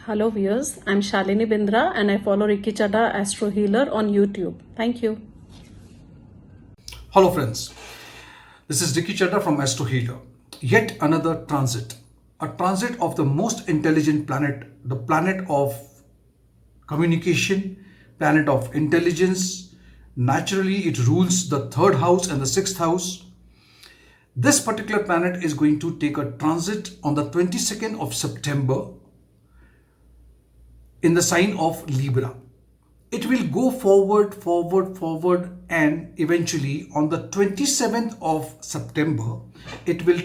Hello viewers, I'm Shalini Bindra and I follow Ricky Chadha Astro Healer on YouTube. Thank you. Hello friends, this is Ricky Chadha from Astro Healer. Yet another transit, a transit of the most intelligent planet, the planet of communication, planet of intelligence. Naturally, it rules the third house and the sixth house. This particular planet is going to take a transit on the 22nd of September in the sign of Libra. It will go forward, and eventually on the 27th of September, it will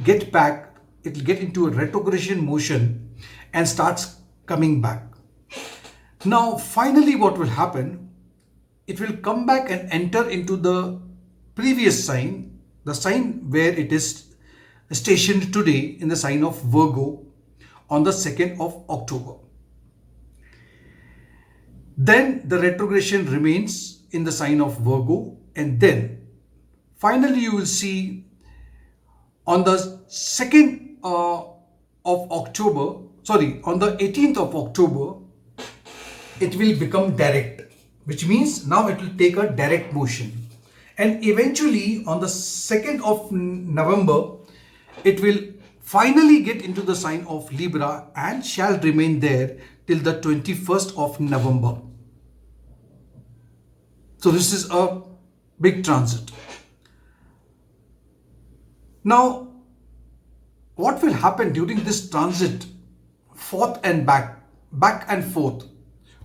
get back, it will get into a retrogression motion and starts coming back. Now, finally, what will happen? It will come back and enter into the previous sign, the sign where it is stationed today in the sign of Virgo on the 2nd of October. Then the retrogression remains in the sign of Virgo, and then finally you will see on the 2nd of October, on the 18th of October, it will become direct, which means now it will take a direct motion. And eventually on the 2nd of November, it will finally get into the sign of Libra and shall remain there till the 21st of November. So this is a big transit. Now, what will happen during this transit, forth and back and forth?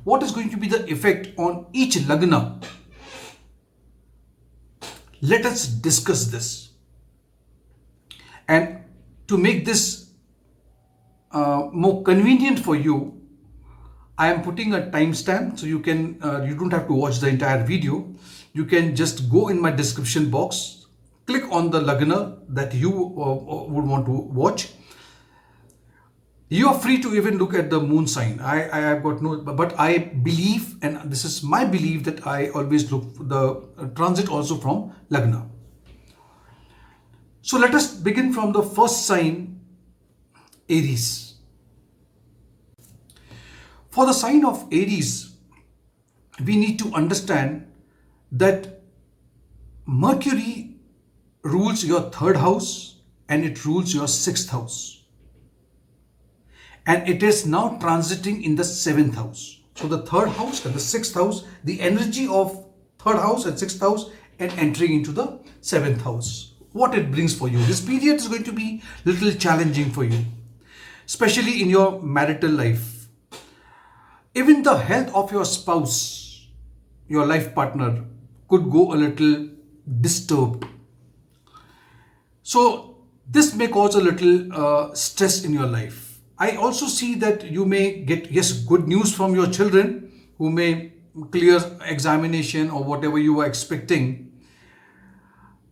What is going to be the effect on each Lagna? Let us discuss this. And to make this more convenient for you, I am putting a timestamp so you don't have to watch the entire video. You can just go in my description box, click on the Lagna that you would want to watch. You are free to even look at the moon sign. I have got no, but I believe, and this is my belief, that I always look for the transit also from Lagna. So let us begin from the first sign, Aries. For the sign of Aries, we need to understand that Mercury rules your third house and it rules your sixth house. And it is now transiting in the seventh house. So the third house and the sixth house, the energy of third house and sixth house, and entering into the seventh house. What it brings for you. This period is going to be a little challenging for you, especially in your marital life. Even the health of your spouse, your life partner, could go a little disturbed. So this may cause a little stress in your life. I also see that you may get, good news from your children who may clear examination or whatever you were expecting.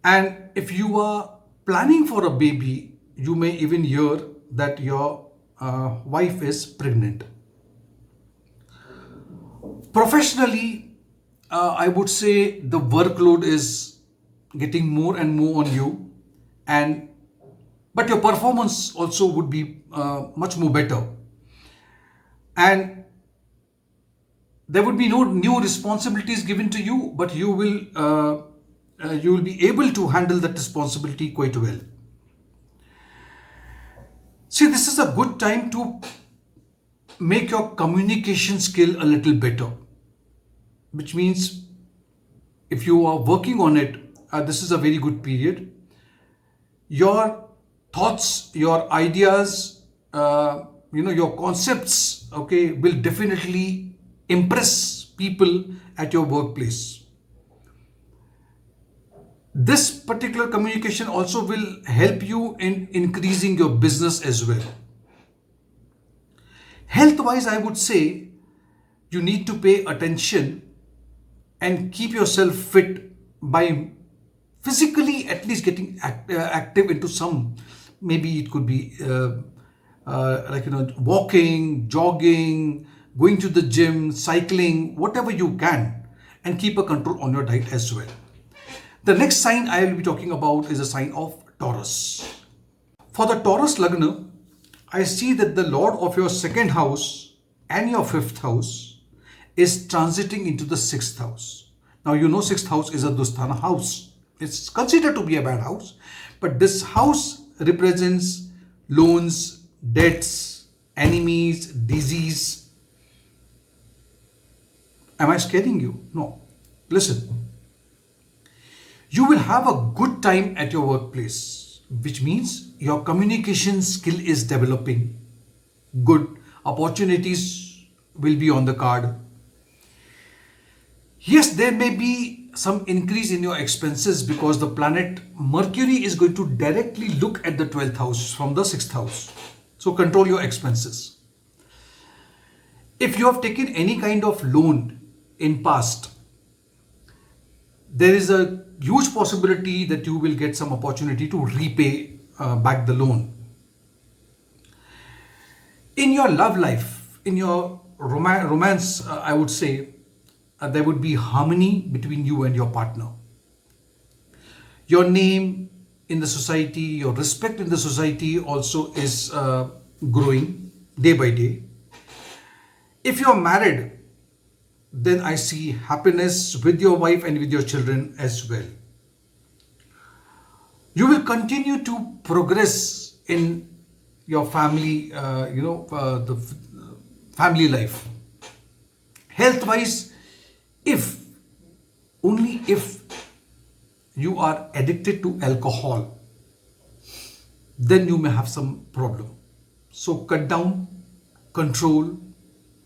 And if you are planning for a baby, you may even hear that your wife is pregnant. Professionally, I would say the workload is getting more and more on you, but your performance also would be much more better. And there would be no new responsibilities given to you, but you will be able to handle that responsibility quite well. See, this is a good time to make your communication skill a little better, which means if you are working on it, this is a very good period. Your thoughts, your ideas, your concepts, will definitely impress people at your workplace. This particular communication also will help you in increasing your business as well. Health-wise, I would say you need to pay attention and keep yourself fit by physically at least getting active into some, maybe it could be walking, jogging, going to the gym, cycling, whatever you can, and keep a control on your diet as well. The next sign I will be talking about is a sign of Taurus. For the Taurus Lagna, I see that the Lord of your second house and your fifth house is transiting into the sixth house. Now, you know, sixth house is a Dusthana house. It's considered to be a bad house, but this house represents loans, debts, enemies, disease. Am I scaring you? No. Listen. You will have a good time at your workplace, which means your communication skill is developing. Good opportunities will be on the card. Yes, there may be some increase in your expenses because the planet Mercury is going to directly look at the 12th house from the 6th house. So control your expenses. If you have taken any kind of loan in past, there is a huge possibility that you will get some opportunity to repay back the loan. In your love life, in your romance, I would say, there would be harmony between you and your partner. Your name in the society, your respect in the society also is growing day by day. If you're married, then I see happiness with your wife and with your children as well. You will continue to progress in your family, the family life. Health-wise, only if you are addicted to alcohol, then you may have some problem. So cut down, control.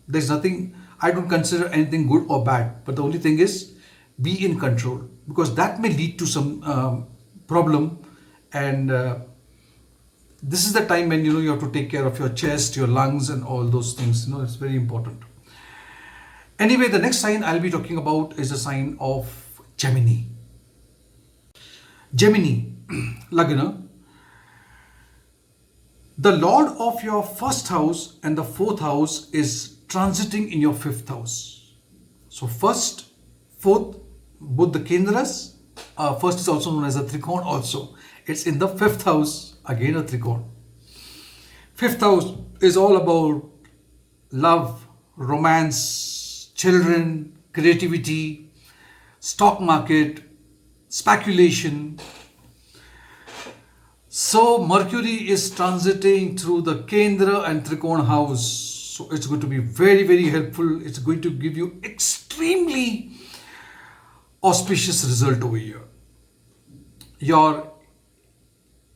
There's nothing, I don't consider anything good or bad, but the only thing is be in control, because that may lead to some problem. And this is the time when you have to take care of your chest, your lungs and all those things. It's very important. Anyway, the next sign I'll be talking about is the sign of Gemini. Gemini, Lagna. The Lord of your first house and the fourth house is transiting in your fifth house. So first, fourth, both the Kendras. First is also known as a Trikon also. It's in the fifth house, again a Trikon. Fifth house is all about love, romance, children, creativity, stock market, speculation. So Mercury is transiting through the Kendra and Trikon house. So it's going to be very, very helpful. It's going to give you extremely auspicious result over here. Your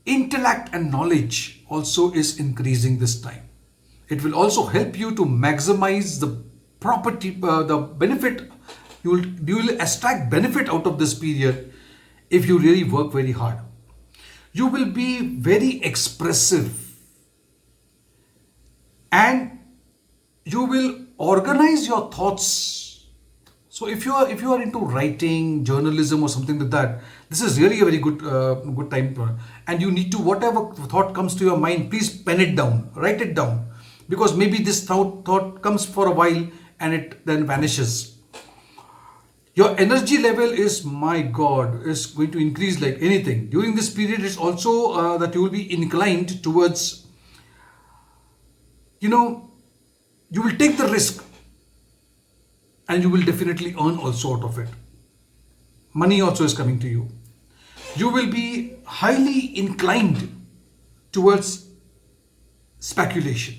intellect and knowledge also is increasing this time. It will also help you to maximize the property, the benefit. You will extract benefit out of this period if you really work very hard. You will be very expressive and you will organize your thoughts. So if you are into writing, journalism or something like that, this is really a very good time. And you need to, whatever thought comes to your mind, please pen it down, write it down, because maybe this thought comes for a while and it then vanishes. Your energy level is, my God, is going to increase like anything. During this period, it's also that you will be inclined towards, you will take the risk and you will definitely earn also out of it. Money also is coming to you. You will be highly inclined towards speculation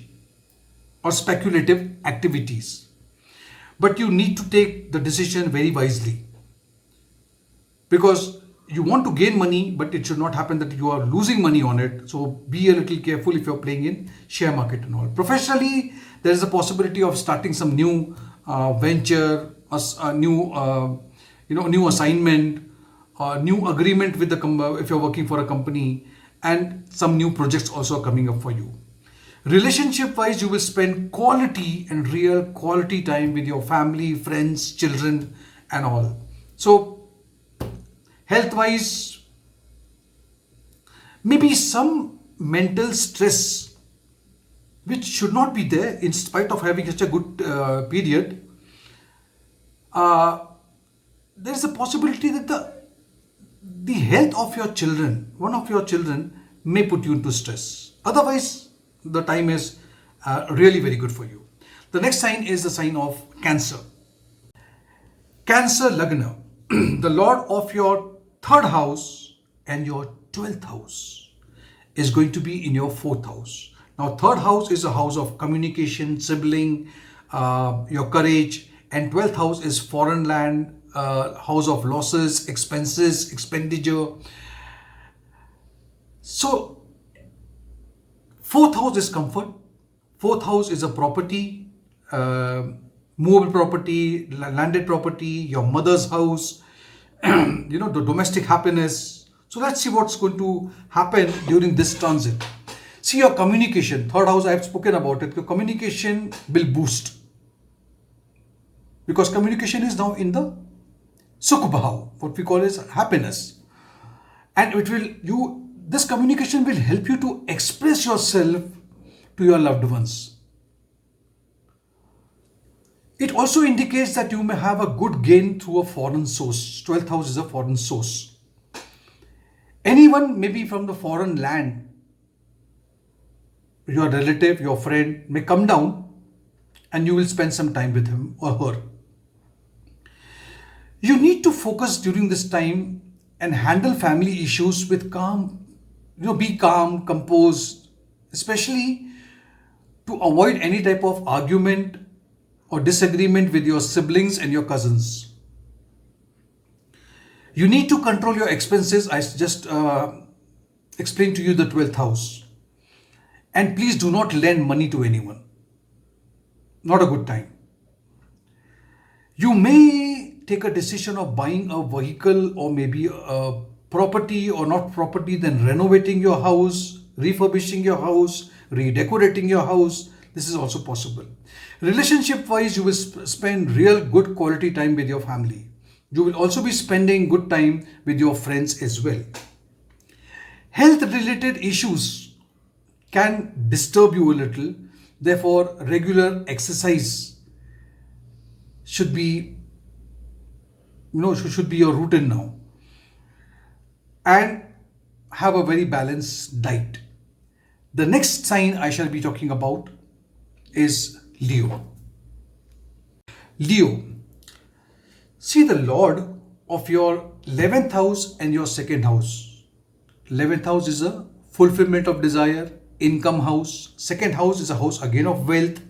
or speculative activities. But you need to take the decision very wisely, because you want to gain money, but it should not happen that you are losing money on it. So be a little careful if you're playing in share market and all. Professionally, there is a possibility of starting some new venture, a new assignment, new agreement with if you're working for a company, and some new projects also are coming up for you. Relationship wise, you will spend quality and real quality time with your family, friends, children and all. So health wise, maybe some mental stress which should not be there in spite of having such a good period. There is a possibility that the health of your children, one of your children, may put you into stress. Otherwise, the time is really very good for you. The next sign is the sign of Cancer. Cancer Lagna, the Lord of your third house and your 12th house is going to be in your fourth house. Now, third house is a house of communication, sibling, your courage, and 12th house is foreign land, house of losses, expenses, expenditure. So, fourth house is comfort. Fourth house is a property, movable property, landed property, your mother's house, the domestic happiness. So let's see what's going to happen during this transit. See, your communication, third house, I have spoken about it. Your communication will boost because communication is now in the Sukha, what we call is happiness, and this communication will help you to express yourself to your loved ones. It also indicates that you may have a good gain through a foreign source. 12th house is a foreign source. Anyone maybe from the foreign land, your relative, your friend may come down and you will spend some time with him or her. You need to focus during this time and handle family issues with calm, be calm, composed, especially to avoid any type of argument or disagreement with your siblings and your cousins. You need to control your expenses. I just explained to you the 12th house. And please do not lend money to anyone. Not a good time. You may take a decision of buying a vehicle or maybe a property or not property, then renovating your house, refurbishing your house, redecorating your house. This is also possible. Relationship wise, you will spend real good quality time with your family. You will also be spending good time with your friends as well. Health related issues can disturb you a little. Therefore, regular exercise should be your routine now. And have a very balanced diet. The next sign I shall be talking about is Leo. Leo. See, the Lord of your 11th house and your second house. 11th house is a fulfillment of desire, income house. Second house is a house again of wealth,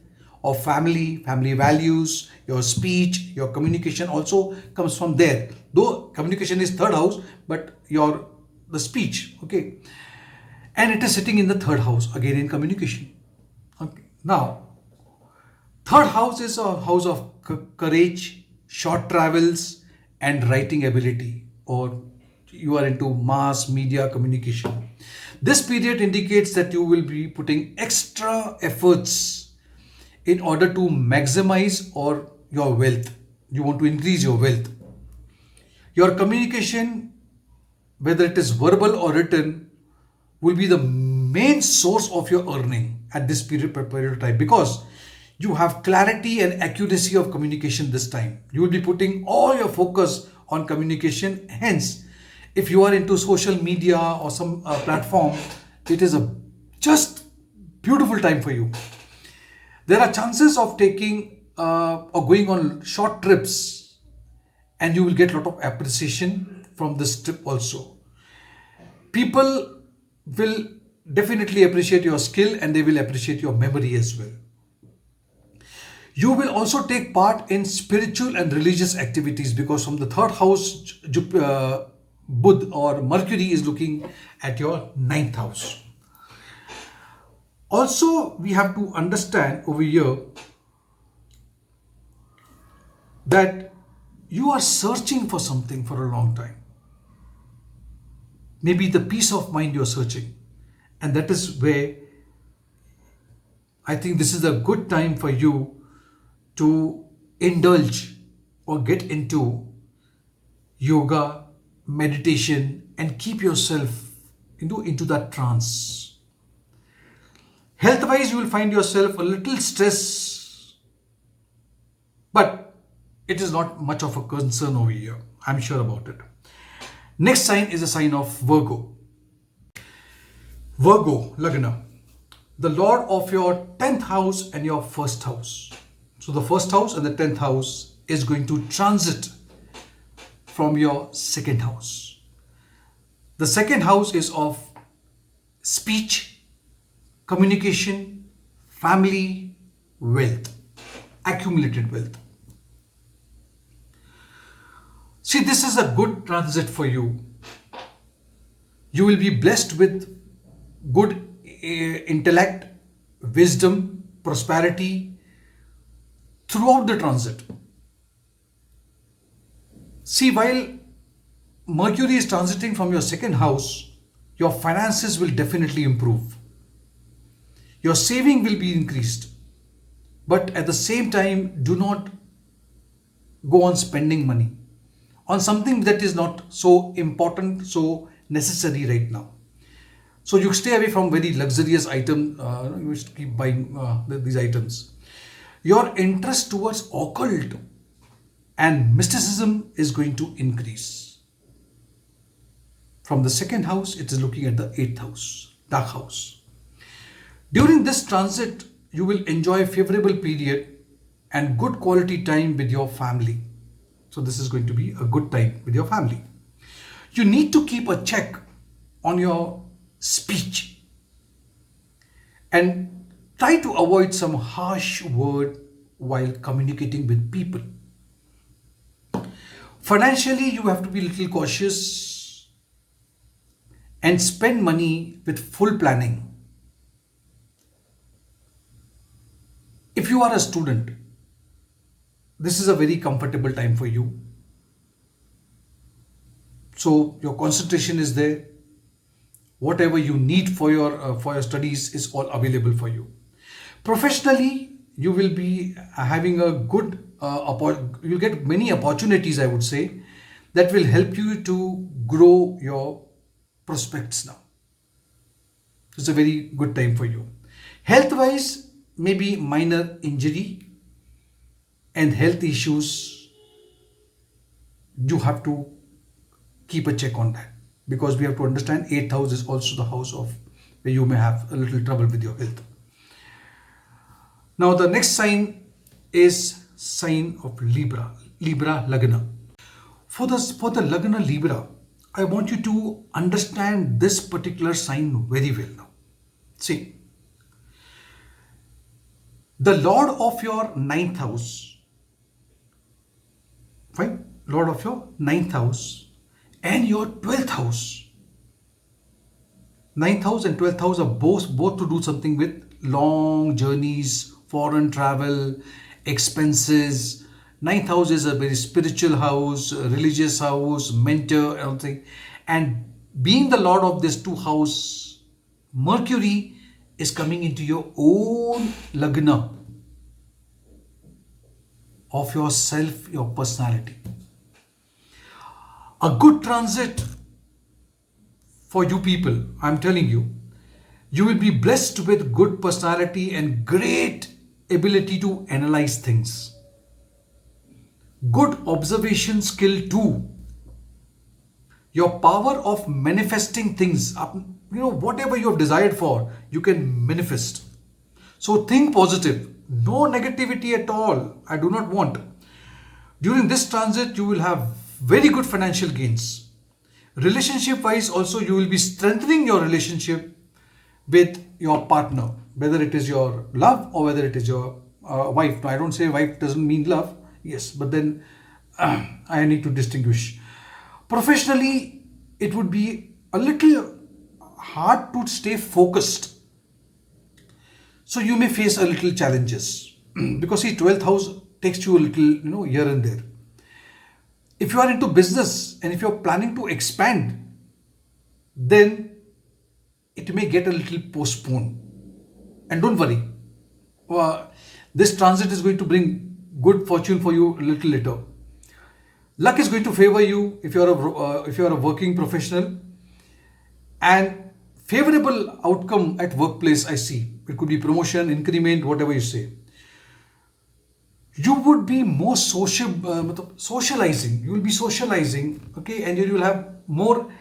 of family values, your speech, your communication also comes from there. Though communication is third house, but the speech, okay. And it is sitting in the third house, again in communication. Okay. Now, third house is a house of courage, short travels, and writing ability, or you are into mass media communication. This period indicates that you will be putting extra efforts in order to maximize your wealth. You want to increase your wealth. Your communication, whether it is verbal or written, will be the main source of your earning at this period of time, because you have clarity and accuracy of communication this time. You will be putting all your focus on communication. Hence, if you are into social media or some platform, it is a just beautiful time for you. There are chances of taking or going on short trips, and you will get a lot of appreciation from this trip also. People will definitely appreciate your skill and they will appreciate your memory as well. You will also take part in spiritual and religious activities, because from the third house, Budh or Mercury is looking at your 9th house. Also, we have to understand over here that you are searching for something for a long time. Maybe the peace of mind you're searching. And that is where I think this is a good time for you to indulge or get into yoga, meditation, and keep yourself into that trance. Health-wise, you will find yourself a little stress, but it is not much of a concern over here. I'm sure about it. Next sign is a sign of Virgo. Virgo, Lagna. the Lord of your 10th house and your first house. So the first house and the 10th house is going to transit from your second house. The second house is of speech, communication, family, wealth, accumulated wealth. See, this is a good transit for you. You will be blessed with good intellect, wisdom, prosperity throughout the transit. See, while Mercury is transiting from your second house, your finances will definitely improve. Your saving will be increased. But at the same time, do not go on spending money on something that is not so important, so necessary right now. So you stay away from very luxurious items. You should keep buying these items. Your interest towards occult and mysticism is going to increase. From the second house, it is looking at the 8th house, dark house. During this transit, you will enjoy a favorable period and good quality time with your family. So this is going to be a good time with your family. You need to keep a check on your speech and try to avoid some harsh word while communicating with people. Financially, you have to be a little cautious and spend money with full planning. If you are a student, this is a very comfortable time for you. So your concentration is there. Whatever you need for your studies is all available for you. Professionally, you will be having a good, you'll get many opportunities, I would say, that will help you to grow your prospects now. It's a very good time for you. Health-wise, maybe minor injury and health issues. You have to keep a check on that, because we have to understand 8th house is also the house of where you may have a little trouble with your health. Now the next sign is sign of Libra, Lagna. For the Lagna Libra, I want you to understand this particular sign very well now. See, the Lord of your 9th house, fine, Lord of your 9th house and your 12th house. 9th house and 12th house are both to do something with long journeys, foreign travel, expenses. 9th house is a very spiritual house, religious house, mentor, everything. And being the Lord of this two house, Mercury is coming into your own Lagna of yourself, your personality. A good transit for you people, I'm telling you, you will be blessed with good personality and great ability to analyze things. Good observation skill too. Your power of manifesting things, whatever you have desired for, you can manifest. So think positive. No negativity at all. I do not want. During this transit, you will have very good financial gains. Relationship wise also, you will be strengthening your relationship with your partner, whether it is your love or whether it is your wife. No, I don't say wife doesn't mean love. Yes, but then I need to distinguish. Professionally, it would be a little hard to stay focused. So you may face a little challenges because see, 12th house takes you a little, here and there. If you are into business and if you're planning to expand, then it may get a little postponed. And don't worry, this transit is going to bring good fortune for you a little later. Luck is going to favor you if you are a working professional, and favorable outcome at workplace I see. It could be promotion, increment, whatever you say. You would be more socializing. You will be socializing, okay, and you will have more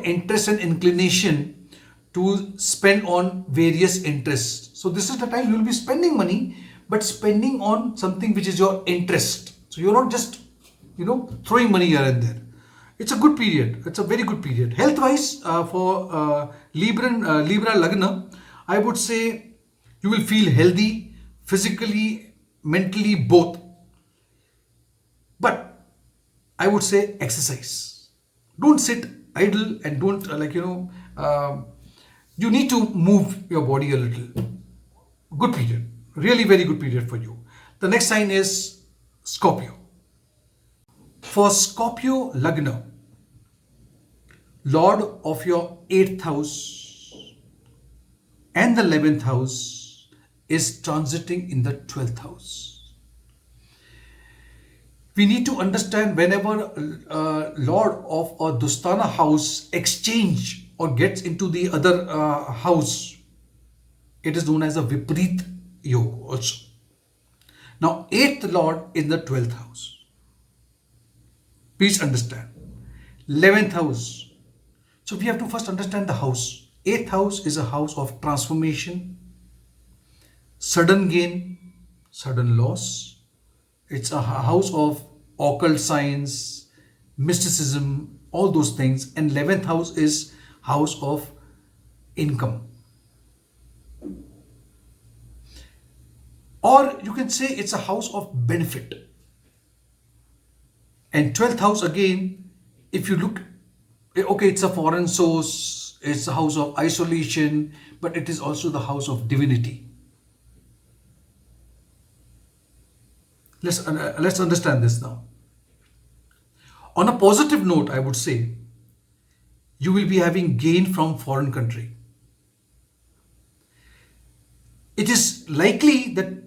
interest and inclination to spend on various interests. So this is the time you will be spending money, but spending on something which is your interest. So you're not just, throwing money here and there. It's a good period. It's a very good period. Health wise, for Libra Lagna, I would say you will feel healthy physically, mentally, both. But I would say exercise. Don't sit idle and don't you need to move your body a little. Good period. Really very good period for you. The next sign is Scorpio. For Scorpio Lagna, Lord of your 8th house and the 11th house is transiting in the 12th house. We need to understand whenever Lord of a Dustana house exchange or gets into the other house, it is known as a Viparit Yoga also. Now 8th Lord in the 12th house. Please understand. 11th house. So we have to first understand the house. 8th house is a house of transformation, sudden gain, sudden loss. It's a house of occult science, mysticism, all those things. And 11th house is house of income. Or you can say it's a house of benefit. And 12th house again, if you look, okay, it's a foreign source, it's a house of isolation, but it is also the house of divinity. Let's understand this now. On a positive note, I would say, you will be having gain from foreign country. It is likely that,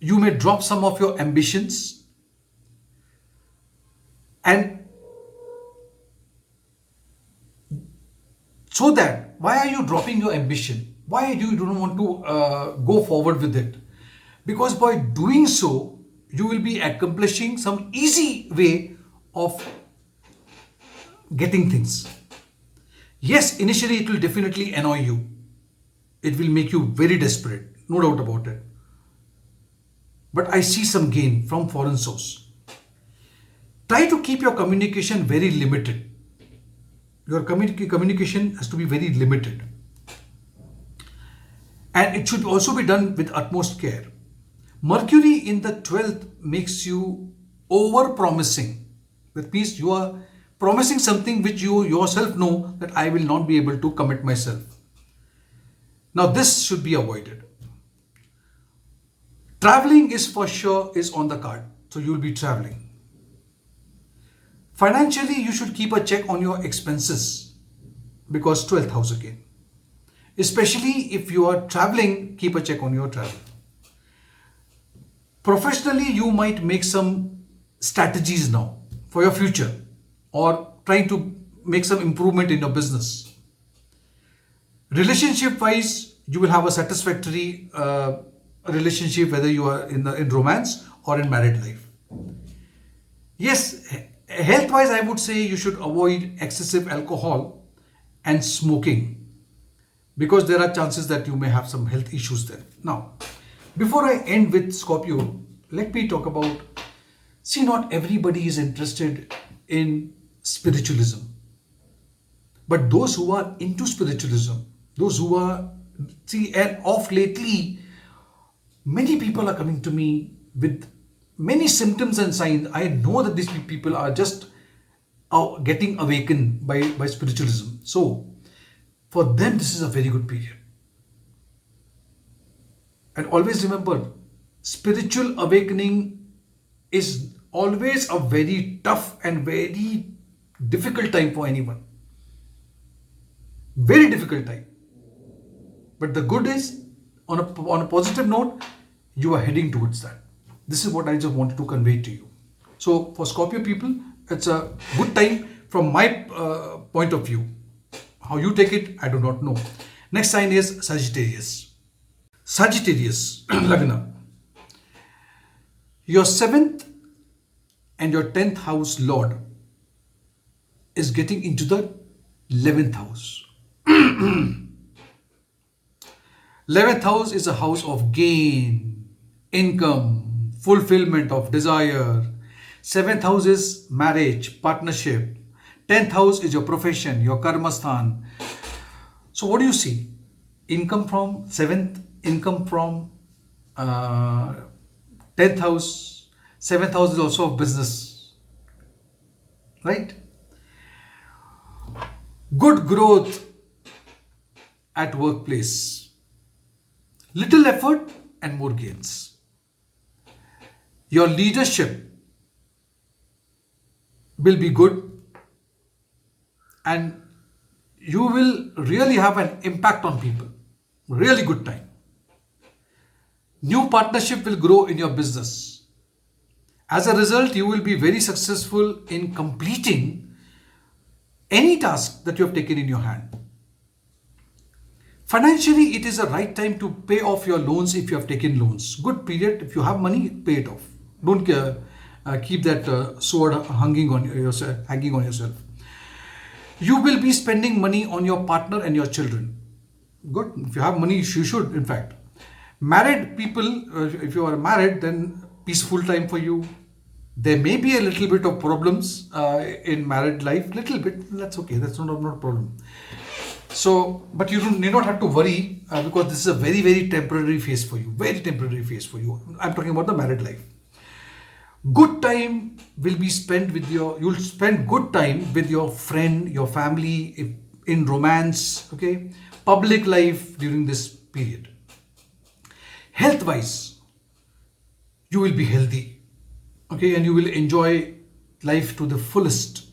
you may drop some of your ambitions, and so that, why are you dropping your ambition? Why do you don't want to go forward with it? Because by doing so, you will be accomplishing some easy way of getting things. Yes, initially it will definitely annoy you. It will make you very desperate, no doubt about it. But I see some gain from foreign source. Try to keep your communication very limited. Your communication has to be very limited. And it should also be done with utmost care. Mercury in the 12th makes you over-promising. That means you are promising something which you yourself know that I will not be able to commit myself. Now this should be avoided. Traveling is for sure is on the card. So you will be traveling. Financially, you should keep a check on your expenses because 12th house again. Especially if you are traveling, keep a check on your travel. Professionally, you might make some strategies now for your future or trying to make some improvement in your business. Relationship wise, you will have a satisfactory relationship whether you are in romance or in married life. Yes, health wise, I would say you should avoid excessive alcohol and smoking because there are chances that you may have some health issues there. Now, before I end with Scorpio, let me talk about, see, not everybody is interested in spiritualism. But those who are into spiritualism, those who are, see, and of lately, many people are coming to me with many symptoms and signs. I know that these people are just getting awakened by spiritualism. So, for them, this is a very good period. And always remember, spiritual awakening is always a very tough and very difficult time for anyone. Very difficult time. But the good is, on a positive note, you are heading towards that. This is what I just wanted to convey to you. So for Scorpio people, it's a good time from my point of view. How you take it, I do not know. Next sign is Sagittarius. Sagittarius, Lagna. Your 7th and your 10th house Lord is getting into the 11th house. 11th house is a house of gain, income, fulfillment of desire. 7th house is marriage, partnership. 10th house is your profession, your karma sthan. So what do you see? Income from 7th, income from 10th house. 7th house is also of business, right? Good growth at workplace. Little effort and more gains. Your leadership will be good and you will really have an impact on people. Really good time. New partnership will grow in your business. As a result, you will be very successful in completing any task that you have taken in your hand. Financially, it is the right time to pay off your loans if you have taken loans. Good period. If you have money, pay it off. Don't keep that sword hanging on yourself. You will be spending money on your partner and your children. Good. If you have money, you should, in fact. Married people, if you are married, then peaceful time for you. There may be a little bit of problems in married life. Little bit. That's okay. That's not a problem. So, but you need not have to worry because this is a very, very temporary phase for you. Very temporary phase for you. I'm talking about the married life. Good time will be spent with you'll spend good time with your friend, your family, in romance, okay? Public life during this period. Health-wise, you will be healthy, okay? And you will enjoy life to the fullest.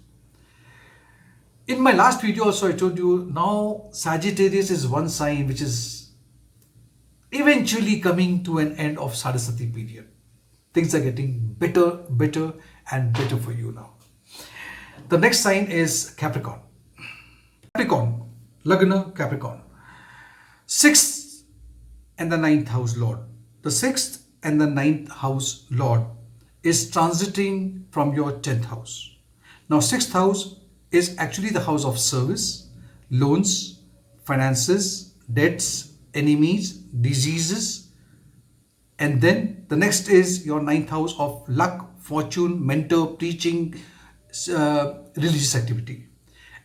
In my last video also I told you, now Sagittarius is one sign which is eventually coming to an end of Saraswati period. Things are getting better and better for you now. The next sign is Capricorn. Capricorn, Lagna, Capricorn. 6th and the 9th house Lord. The 6th and the 9th house Lord is transiting from your 10th house. Now 6th house is actually the house of service, loans, finances, debts, enemies, diseases. And then the next is your 9th house of luck, fortune, mentor, preaching, religious activity.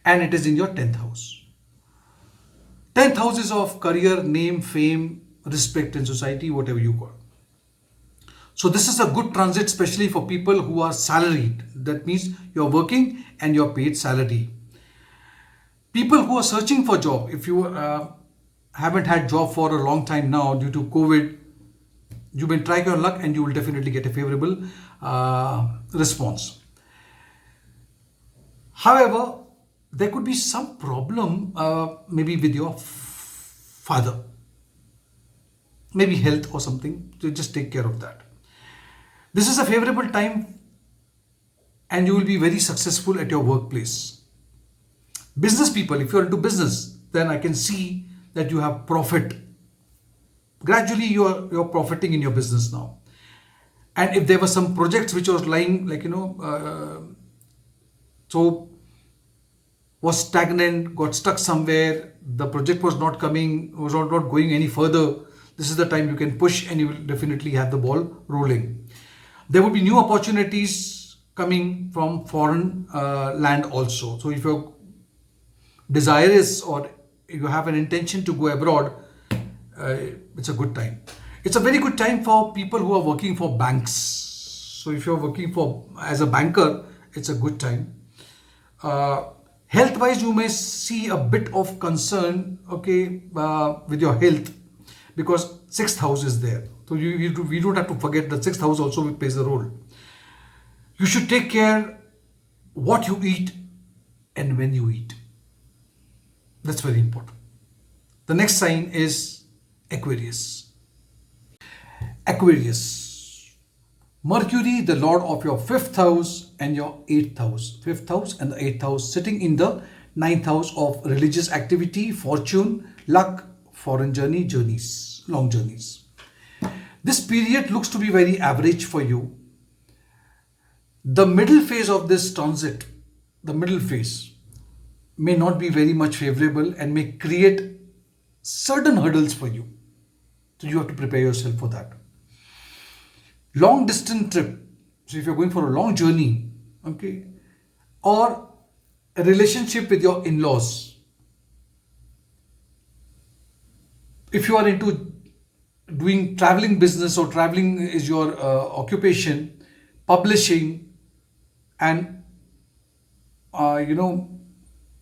And it is in your 10th house. 10th house is of career, name, fame, respect in society, whatever you call. So this is a good transit, especially for people who are salaried. That means you're working and you're paid salary. People who are searching for job, if you haven't had job for a long time now due to COVID, you may try your luck and you will definitely get a favorable response. However, there could be some problem maybe with your father, maybe health or something. So just take care of that. This is a favorable time and you will be very successful at your workplace. Business people, if you are into business, then I can see that you have profit. Gradually you're profiting in your business now. And if there were some projects which was lying so was stagnant, got stuck somewhere, the project was not coming, was not going any further, this is the time you can push and you will definitely have the ball rolling. There will be new opportunities coming from foreign land also. So if you're desirous or you have an intention to go abroad, it's a good time. It's a very good time for people who are working for banks. So if you're working as a banker, it's a good time. Health-wise, you may see a bit of concern, okay, with your health because 6th house is there. So we don't have to forget that 6th house also plays a role. You should take care what you eat and when you eat. That's very important. The next sign is Aquarius. Aquarius. Mercury, the lord of your 5th house and your 8th house. 5th house and the 8th house sitting in the 9th house of religious activity, fortune, luck, foreign journeys, long journeys. This period looks to be very average for you. The middle phase of this transit, the middle phase, may not be very much favorable and may create certain hurdles for you. So you have to prepare yourself for that. Long distance trip. So if you're going for a long journey, okay, or a relationship with your in-laws. If you are into doing traveling business or traveling is your occupation, publishing, and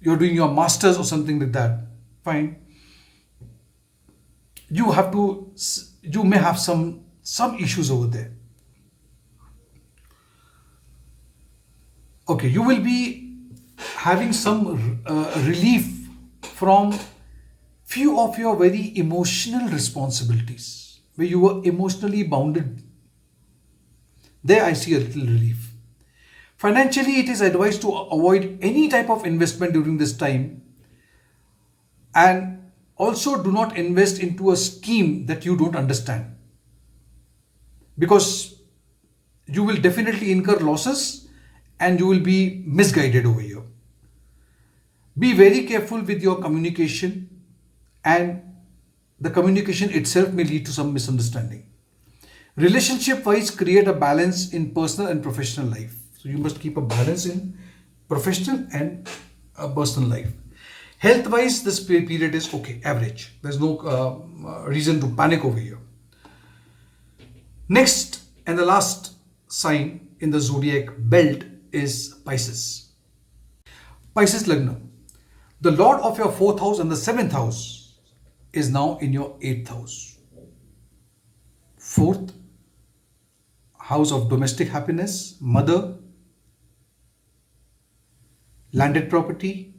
you're doing your masters or something like that, fine. You may have some issues over there. Okay, you will be having some relief from few of your very emotional responsibilities where you were emotionally bounded. There I see a little relief. Financially, it is advised to avoid any type of investment during this time, and also do not invest into a scheme that you don't understand, because you will definitely incur losses and you will be misguided over here. Be very careful with your communication, and the communication itself may lead to some misunderstanding. Relationship wise, create a balance in personal and professional life. So you must keep a balance in professional and personal life. Health wise, this period is okay, average. There's no reason to panic over here. Next and the last sign in the zodiac belt is Pisces. Pisces Lagna. The Lord of your 4th house and the 7th house is now in your 8th house. 4th house of domestic happiness, mother, landed property,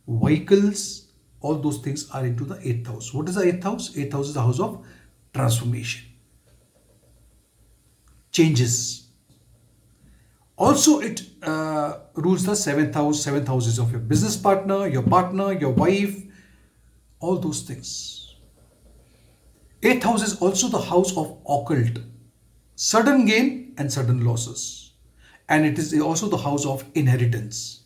vehicles, all those things are into the 8th house. What is the 8th house? 8th house is the house of transformation, changes. Also, it rules the 7th house. 7th house is of your business partner, your wife, all those things. 8th house is also the house of occult, sudden gain and sudden losses. And it is also the house of inheritance.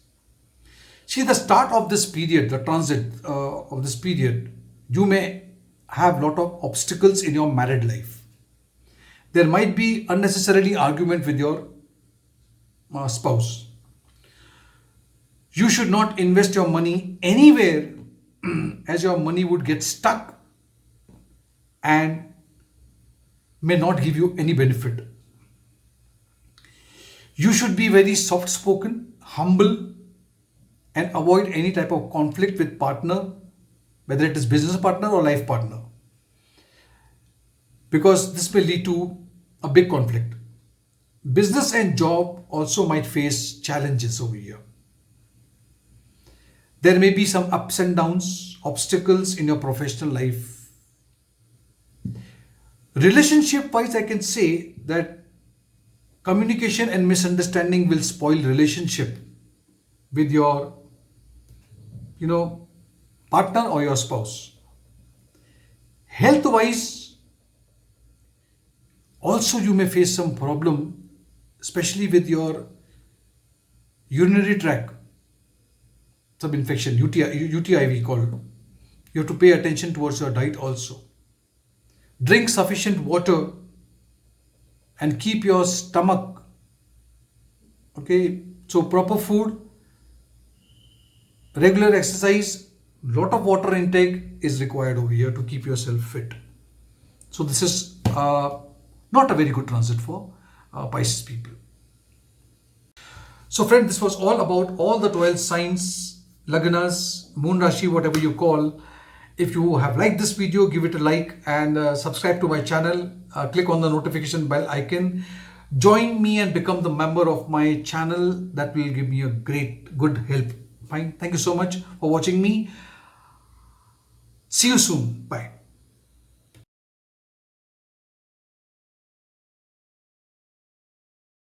See, the start of this period, the transit of this period, you may have a lot of obstacles in your married life. There might be unnecessarily argument with your spouse. You should not invest your money anywhere as your money would get stuck and may not give you any benefit. You should be very soft spoken, humble, and avoid any type of conflict with partner, whether it is business partner or life partner, because this may lead to a big conflict. Business and job also might face challenges over here. There may be some ups and downs, obstacles in your professional life. Relationship wise, I can say that communication and misunderstanding will spoil relationship with your partner or your spouse. Health wise, also you may face some problem, especially with your urinary tract sub-infection, UTI we call it. You have to pay attention towards your diet also. Drink sufficient water and keep your stomach, okay? So proper food, regular exercise, lot of water intake is required over here to keep yourself fit. So this is not a very good transit for Pisces people. So friend, this was all about all the 12 signs, Lagnas, Moon Rashi, whatever you call. If you have liked this video, give it a like and subscribe to my channel. Click on the notification bell icon. Join me and become the member of my channel. That will give me a good help. Fine. Thank you so much for watching me. See you soon. Bye.